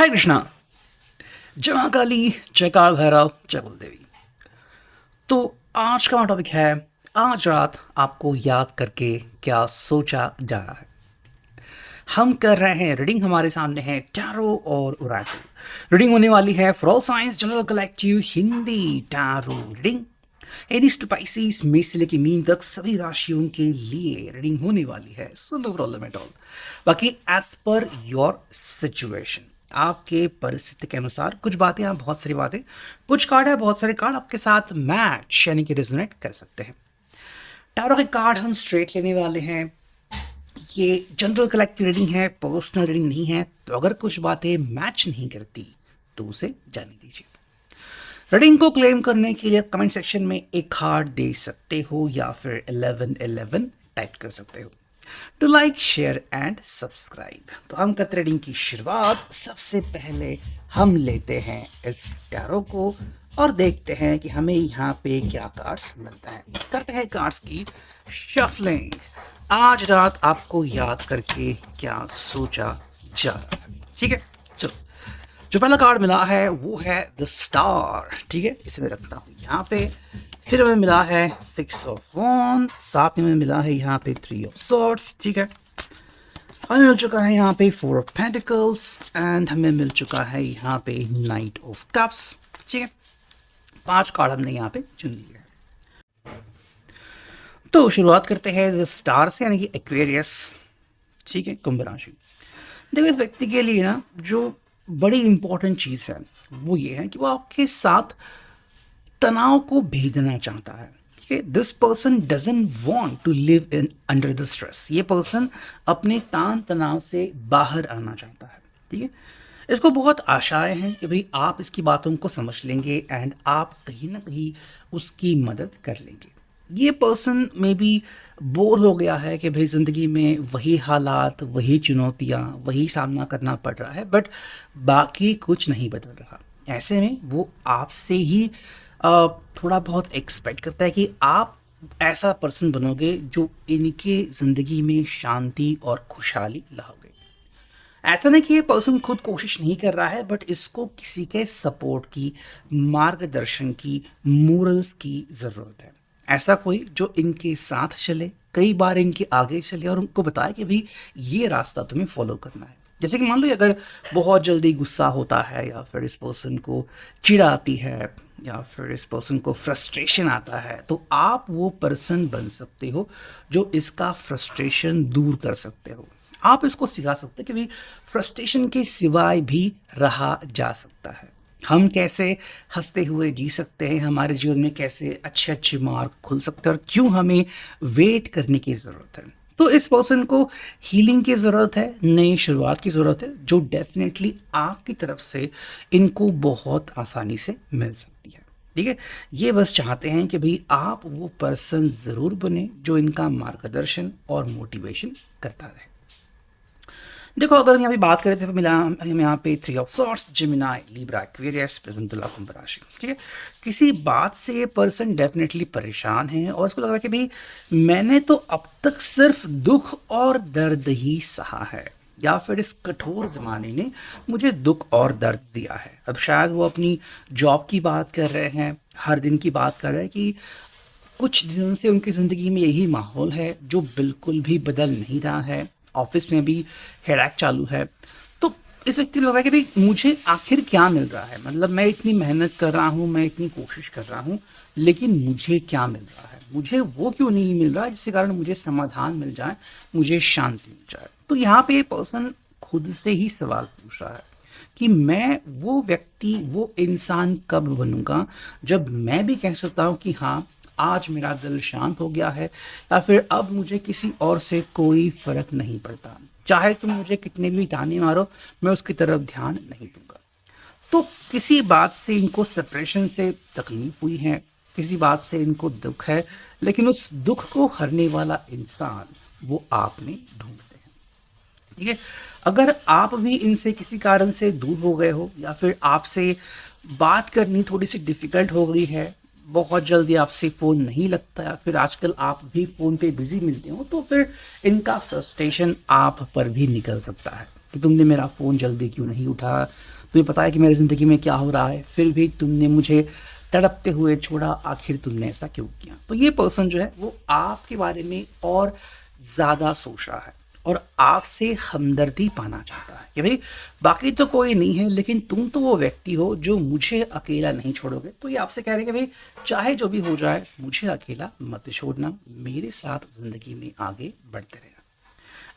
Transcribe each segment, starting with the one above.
हरे कृष्णा। जय महाकाली, जय काल भैरव, जय बलदेवी। तो आज का टॉपिक है, आज रात आपको याद करके क्या सोचा जा रहा है। हम कर रहे हैं रीडिंग, हमारे सामने है टैरो और ओरेकल। रीडिंग होने वाली है for all signs general collective Hindi tarot reading. Aries to Pisces में से लेके मीन तक सभी राशियों के लिए रीडिंग होने वाली है, so no problem at all. बाकी एज पर योर सिचुएशन, आपके परिस्थिति के अनुसार कुछ बातें, आप बहुत सारी बातें, कुछ कार्ड है, बहुत सारे कार्ड आपके साथ मैच यानी कि रेजोनेट कर सकते हैं। टैरो के कार्ड हम स्ट्रेट लेने वाले हैं। ये जनरल कलेक्टिव रीडिंग है, पर्सनल रीडिंग नहीं है, तो अगर कुछ बातें मैच नहीं करती तो उसे जाने दीजिए। रीडिंग को क्लेम करने के लिए कमेंट सेक्शन में एक कार्ड दे सकते हो या फिर 1111 टाइप कर सकते हो। To like, share and subscribe. तो हम करते रीडिंग की शुरुआत। सबसे पहले हम लेते हैं इस टैरो को और देखते हैं कि हमें यहाँ पे क्या कार्ड्स मिलता है। करते हैं कार्ड्स की शफलिंग। आज रात आपको याद करके क्या सोचा जा रहा है, ठीक है। चलो, जो पहला कार्ड मिला है वो है द स्टार, ठीक है, इसे मैं रखता हूँ यहाँ पे। फिर हमें मिला है 6 ऑफ वॉन्ड, साथ में हमें मिला है यहाँ पे 3 ऑफ सॉर्ड्स, ठीक है। हमें मिल चुका है यहाँ पे 4 ऑफ पेंटिकल्स एंड हमें मिल चुका है यहाँ पे नाइट ऑफ कप्स, ठीक है। 5 कार्ड हमने यहाँ पे चुन लिए। तो शुरुआत करते हैं द स्टार से, यानी कि एक्वेरियस, ठीक है, कुंभ राशि। देखो, इस व्यक्ति के लिए ना जो बड़ी इंपॉर्टेंट चीज़ है वो ये है कि वो आपके साथ तनाव को भेजना चाहता है, ठीक है। This person doesn't want to live in under the stress. ये पर्सन अपने तान तनाव से बाहर आना चाहता है, ठीक है। इसको बहुत आशाएं हैं कि भाई आप इसकी बातों को समझ लेंगे एंड आप कहीं ना कहीं उसकी मदद कर लेंगे। ये पर्सन में भी बोर हो गया है कि भाई ज़िंदगी में वही हालात, वही चुनौतियाँ, वही सामना करना पड़ रहा है, बट बाकी कुछ नहीं बदल रहा। ऐसे में वो आपसे ही थोड़ा बहुत एक्सपेक्ट करता है कि आप ऐसा पर्सन बनोगे जो इनके ज़िंदगी में शांति और खुशहाली लाओगे। ऐसा नहीं कि ये पर्सन खुद कोशिश नहीं कर रहा है, बट इसको किसी के सपोर्ट की, मार्गदर्शन की, मोरल्स की ज़रूरत है। ऐसा कोई जो इनके साथ चले, कई बार इनके आगे चले और उनको बताए कि भाई ये रास्ता तुम्हें फॉलो करना है। जैसे कि मान लो अगर बहुत जल्दी गुस्सा होता है या फिर इस पर्सन को चिढ़ आती है या फिर इस पर्सन को फ्रस्ट्रेशन आता है, तो आप वो पर्सन बन सकते हो जो इसका फ्रस्ट्रेशन दूर कर सकते हो। आप इसको सिखा सकते हैं कि भाई फ्रस्ट्रेशन के सिवाय भी रहा जा सकता है। हम कैसे हंसते हुए जी सकते हैं, हमारे जीवन में कैसे अच्छे अच्छे मार्ग खुल सकते हैं और क्यों हमें वेट करने की ज़रूरत है। तो इस पर्सन को हीलिंग की ज़रूरत है, नई शुरुआत की ज़रूरत है, जो डेफिनेटली आपकी तरफ से इनको बहुत आसानी से मिल सकती है, ठीक है। ये बस चाहते हैं कि भाई आप वो पर्सन ज़रूर बने जो इनका मार्गदर्शन और मोटिवेशन करता रहे। देखो, अगर यहाँ पे बात करें तो मिला हम यहाँ पे 3 of swords, Gemini, Libra, Aquarius, तुला, कुंभ राशि, ठीक है। किसी बात से ये पर्सन डेफिनेटली परेशान है और इसको लग रहा है कि भाई मैंने तो अब तक सिर्फ दुख और दर्द ही सहा है, या फिर इस कठोर ज़माने ने मुझे दुख और दर्द दिया है। अब शायद वो अपनी जॉब की बात कर रहे हैं, हर दिन की बात कर रहे हैं कि कुछ दिनों से उनकी ज़िंदगी में यही माहौल है जो बिल्कुल भी बदल नहीं रहा है। ऑफिस में भी हेडैक चालू है। तो इस व्यक्ति को लग रहा है कि भाई मुझे आखिर क्या मिल रहा है, मतलब मैं इतनी मेहनत कर रहा हूँ, मैं इतनी कोशिश कर रहा हूँ, लेकिन मुझे क्या मिल रहा है, मुझे वो क्यों नहीं मिल रहा जिसके कारण मुझे समाधान मिल जाए, मुझे शांति मिल जाए। तो यहाँ पे ये पर्सन खुद से ही सवाल पूछ रहा है कि मैं वो व्यक्ति, वो इंसान कब बनूंगा जब मैं भी कह सकता हूँ कि हाँ, आज मेरा दिल शांत हो गया है, या फिर अब मुझे किसी और से कोई फर्क नहीं पड़ता, चाहे तुम मुझे कितने भी ताने मारो, मैं उसकी तरफ ध्यान नहीं दूंगा। तो किसी बात से इनको सेपरेशन से तकलीफ हुई है, किसी बात से इनको दुख है, लेकिन उस दुख को हरने वाला इंसान वो आप में ढूंढते हैं, ठीक है। अगर आप भी इनसे किसी कारण से दूर हो गए हो या फिर आपसे बात करनी थोड़ी सी डिफिकल्ट हो गई है, बहुत जल्दी आपसे फ़ोन नहीं लगता या फिर आजकल आप भी फ़ोन पे बिजी मिलते हो, तो फिर इनका फ्रस्ट्रेशन आप पर भी निकल सकता है। कि तुमने मेरा फ़ोन जल्दी क्यों नहीं उठाया, तुम्हें पता है कि मेरी ज़िंदगी में क्या हो रहा है, फिर भी तुमने मुझे तड़पते हुए छोड़ा, आखिर तुमने ऐसा क्यों किया। तो ये पर्सन जो है वो आपके बारे में और ज़्यादा सोच रहा है और आपसे हमदर्दी पाना चाहता है कि भाई बाकी तो कोई नहीं है, लेकिन तुम तो वो व्यक्ति हो जो मुझे अकेला नहीं छोड़ोगे। तो ये आपसे कह रहे हैं कि भाई चाहे जो भी हो जाए मुझे अकेला मत छोड़ना, मेरे साथ ज़िंदगी में आगे बढ़ते रहना।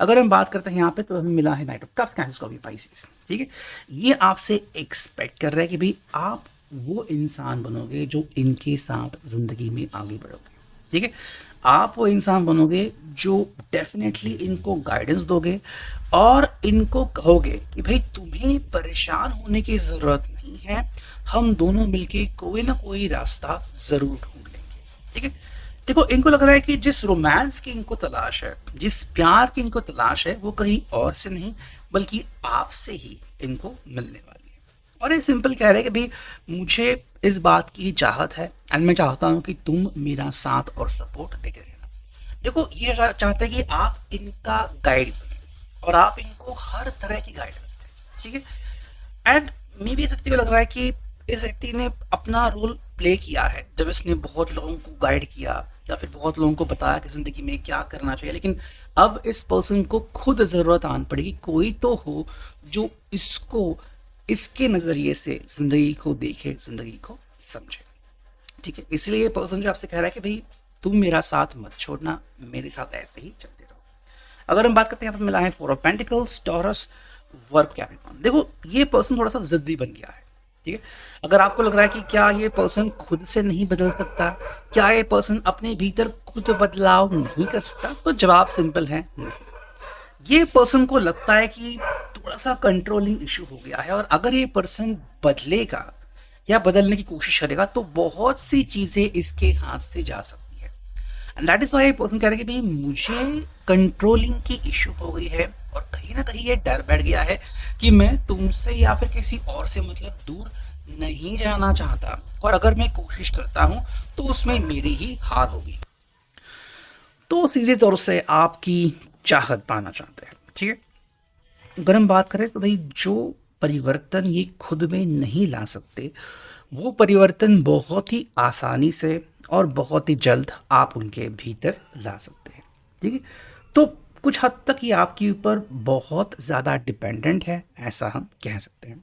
अगर हम बात करते हैं यहाँ पे तो हमें मिला है नाइट ऑफ कप्स, कैंसर का भी पाइसेस, ठीक है। ये आपसे एक्सपेक्ट कर रहा है कि भाई आप वो इंसान बनोगे जो इनके साथ ज़िंदगी में आगे बढ़ोगे, ठीक है। आप वो इंसान बनोगे जो डेफिनेटली इनको गाइडेंस दोगे और इनको कहोगे कि भाई तुम्हें परेशान होने की ज़रूरत नहीं है, हम दोनों मिलके कोई ना कोई रास्ता ज़रूर ढूंढ लेंगे, ठीक है। देखो इनको लग रहा है कि जिस रोमांस की इनको तलाश है, जिस प्यार की इनको तलाश है, वो कहीं और से नहीं बल्कि आपसे ही इनको मिलने वाली है। और ये सिंपल कह रहे हैं कि भाई मुझे इस बात की चाहत है एंड मैं चाहता हूं कि तुम मेरा साथ और सपोर्ट देते रहना। देखो ये चाहते हैं कि आप इनका गाइड बने और आप इनको हर तरह की गाइडेंस दें, ठीक है। एंड मे भी इस व्यक्ति को लग रहा है कि इस व्यक्ति ने अपना रोल प्ले किया है जब इसने बहुत लोगों को गाइड किया या फिर बहुत लोगों को बताया कि ज़िंदगी में क्या करना चाहिए, लेकिन अब इस पर्सन को खुद ज़रूरत आन पड़ेगी कोई तो हो जो इसको इसके नज़रिए से ज़िंदगी को देखे, ज़िंदगी को समझे, ठीक है। इसलिए ये पर्सन जो आपसे कह रहा है कि भाई तुम मेरा साथ मत छोड़ना, मेरे साथ ऐसे ही चलते रहो। अगर हम बात करते हैं यहाँ पर मिला है four of pentacles, taurus, work, Capricorn. देखो ये पर्सन थोड़ा सा जिद्दी बन गया है, ठीक है। अगर आपको लग रहा है कि क्या ये पर्सन खुद से नहीं बदल सकता, क्या ये पर्सन अपने भीतर खुद बदलाव नहीं कर सकता, तो जवाब सिंपल है नहीं। ये पर्सन को लगता है कि थोड़ा सा कंट्रोलिंग इशू हो गया है और अगर ये पर्सन बदलेगा या बदलने की कोशिश करेगा तो बहुत सी चीजें इसके हाथ से जा सकती है। एंड दैट इज व्हाई ये पर्सन कह रहा है कि भाई मुझे कंट्रोलिंग की इशू हो गई है और कहीं ना कहीं ये डर बैठ गया है कि मैं तुमसे या फिर किसी और से मतलब दूर नहीं जाना चाहता और अगर मैं कोशिश करता हूं तो उसमें मेरी ही हार होगी। तो सीधे तौर से आपकी चाहत पाना चाहते हैं, ठीक है। अगर हम बात करें तो भाई जो परिवर्तन ये खुद में नहीं ला सकते वो परिवर्तन बहुत ही आसानी से और बहुत ही जल्द आप उनके भीतर ला सकते हैं, ठीक है। तो कुछ हद तक ये आपके ऊपर बहुत ज़्यादा डिपेंडेंट है, ऐसा हम कह सकते हैं।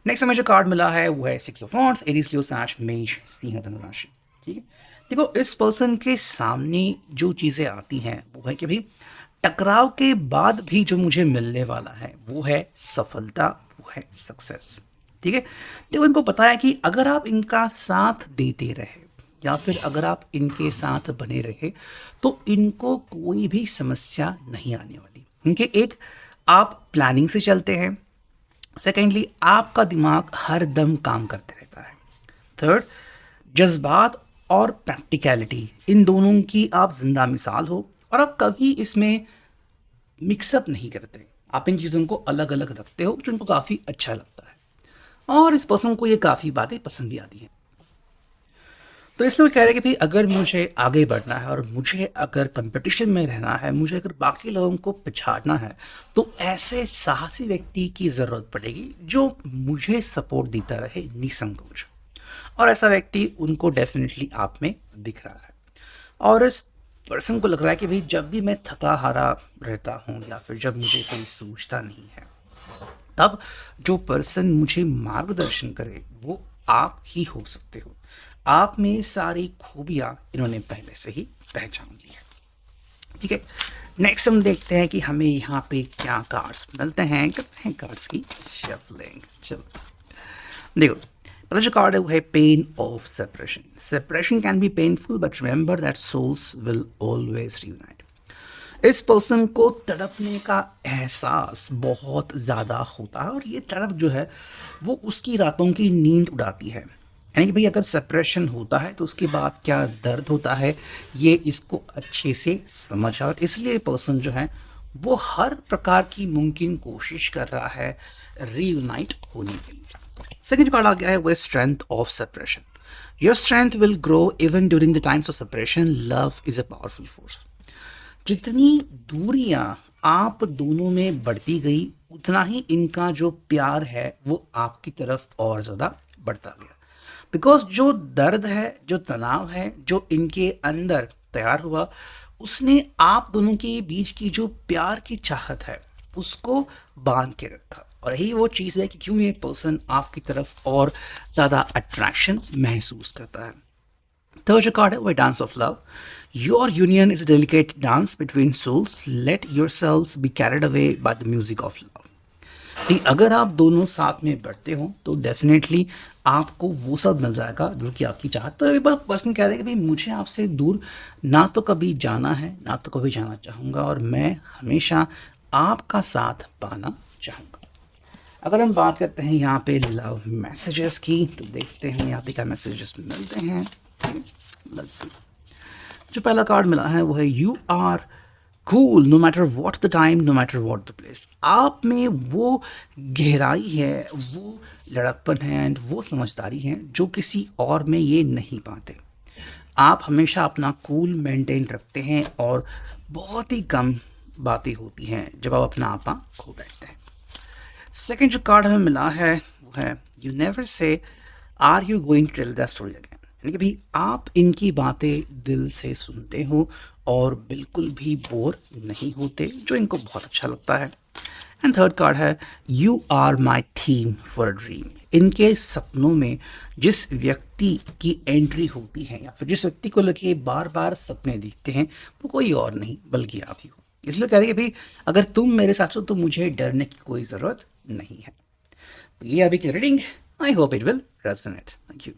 नेक्स्ट हमें जो कार्ड मिला है वो है सिक्स ऑफ वॉन्ड्स, एरीज, लियो, साच, मेष, सिंह, धनु राशि, ठीक है। देखो इस पर्सन के सामने जो चीज़ें आती हैं वो है कि भाई टकराव के बाद भी जो मुझे मिलने वाला है वो है सफलता, वो है सक्सेस, ठीक है। देखो इनको पता है कि अगर आप इनका साथ देते रहे या फिर अगर आप इनके साथ बने रहे तो इनको कोई भी समस्या नहीं आने वाली, क्योंकि एक आप प्लानिंग से चलते हैं, सेकेंडली आपका दिमाग हर दम काम करते रहता है, थर्ड जज्बात और प्रैक्टिकलिटी इन दोनों की आप जिंदा मिसाल हो और आप कभी इसमें मिक्सअप नहीं करते, आप इन चीज़ों को अलग अलग रखते हो जो उनको काफ़ी अच्छा लगता है और इस पर्सन को ये काफ़ी बातें पसंद भी आती हैं। तो इसलिए वो कह रहे हैं कि भाई अगर मुझे आगे बढ़ना है और मुझे अगर कंपटीशन में रहना है, मुझे अगर बाकी लोगों को पछाड़ना है तो ऐसे साहसी व्यक्ति की ज़रूरत पड़ेगी जो मुझे सपोर्ट देता रहे निसंकोच, और ऐसा व्यक्ति उनको डेफिनेटली आप में दिख रहा है। और इस पर्सन को लग रहा है कि भाई जब भी मैं थका हारा रहता हूँ या फिर जब मुझे कोई सूझता नहीं है तब जो पर्सन मुझे मार्गदर्शन करे वो आप ही हो सकते हो। आप में सारी खूबियाँ इन्होंने पहले से ही पहचान ली है, ठीक है। नेक्स्ट हम देखते हैं कि हमें यहाँ पे क्या कार्ड्स मिलते हैं, करते हैं कार्ड्स की शफलिंग। चलो देखो पहला जो कार्ड है वो है pain of separation. Separation can be painful but remember that souls will always reunite. इस पर्सन को तड़पने का एहसास बहुत ज़्यादा होता है और ये तड़प जो है वो उसकी रातों की नींद उड़ाती है। यानी कि भाई अगर सेपरेशन होता है तो उसके बाद क्या दर्द होता है ये इसको अच्छे से समझ, और इसलिए पर्सन जो है वो हर प्रकार की मुमकिन कोशिश कर रहा है रीयूनाइट होने के लिए। सेकेंड कार्ड आ गया है वो strength of separation. Your strength will grow even during the times of separation, love is a powerful force. जितनी दूरियां आप दोनों में बढ़ती गई, उतना ही इनका जो प्यार है वो आपकी तरफ और ज़्यादा बढ़ता गया। बिकॉज जो दर्द है, जो तनाव है, जो इनके अंदर तैयार हुआ, उसने आप दोनों के बीच की जो प्यार की चाहत है उसको बांध के रखा। और यही वो चीज़ है कि क्यों ये पर्सन आपकी तरफ और ज़्यादा अट्रैक्शन महसूस करता है। Third card है Dance of Love. Your union is a delicate dance between souls. Let yourselves be carried away by the music of love. कि अगर आप दोनों साथ में बढ़ते हो तो डेफिनेटली आपको वो सब मिल जाएगा जो कि आपकी चाहत। तो एक बार पर्सन कह रहे हैं कि भाई मुझे आपसे दूर ना तो कभी जाना है, ना तो कभी जाना चाहूँगा, और मैं हमेशा आपका साथ पाना चाहूँगा। अगर हम बात करते हैं यहाँ पे लव मैसेजेस की, तो देखते हैं यहाँ पे क्या मैसेजेस मिलते हैं। Let's see. जो पहला कार्ड मिला है वो है you are cool no matter what the time, no matter what the place. आप में वो गहराई है, वो लड़कपन है एंड वो समझदारी है जो किसी और में ये नहीं पाते। आप हमेशा अपना कूल मेंटेन रखते हैं और बहुत ही कम बातें होती हैं जब आप अपना आपा खो बैठते हैं। सेकंड जो कार्ड हमें मिला है वो है you never say are you going to tell the story again. यानी कि भाई आप इनकी बातें दिल से सुनते हो और बिल्कुल भी बोर नहीं होते, जो इनको बहुत अच्छा लगता है। एंड थर्ड कार्ड है you are my theme for a dream. इनके सपनों में जिस व्यक्ति की एंट्री होती है या फिर जिस व्यक्ति को लेके बार बार सपने दिखते हैं वो कोई और नहीं बल्कि आप ही हो। इसलिए कह रही है भाई अगर तुम मेरे साथ हो तो मुझे डरने की कोई ज़रूरत नहीं है। तो ये अभी की reading, I hope it will resonate. Thank you.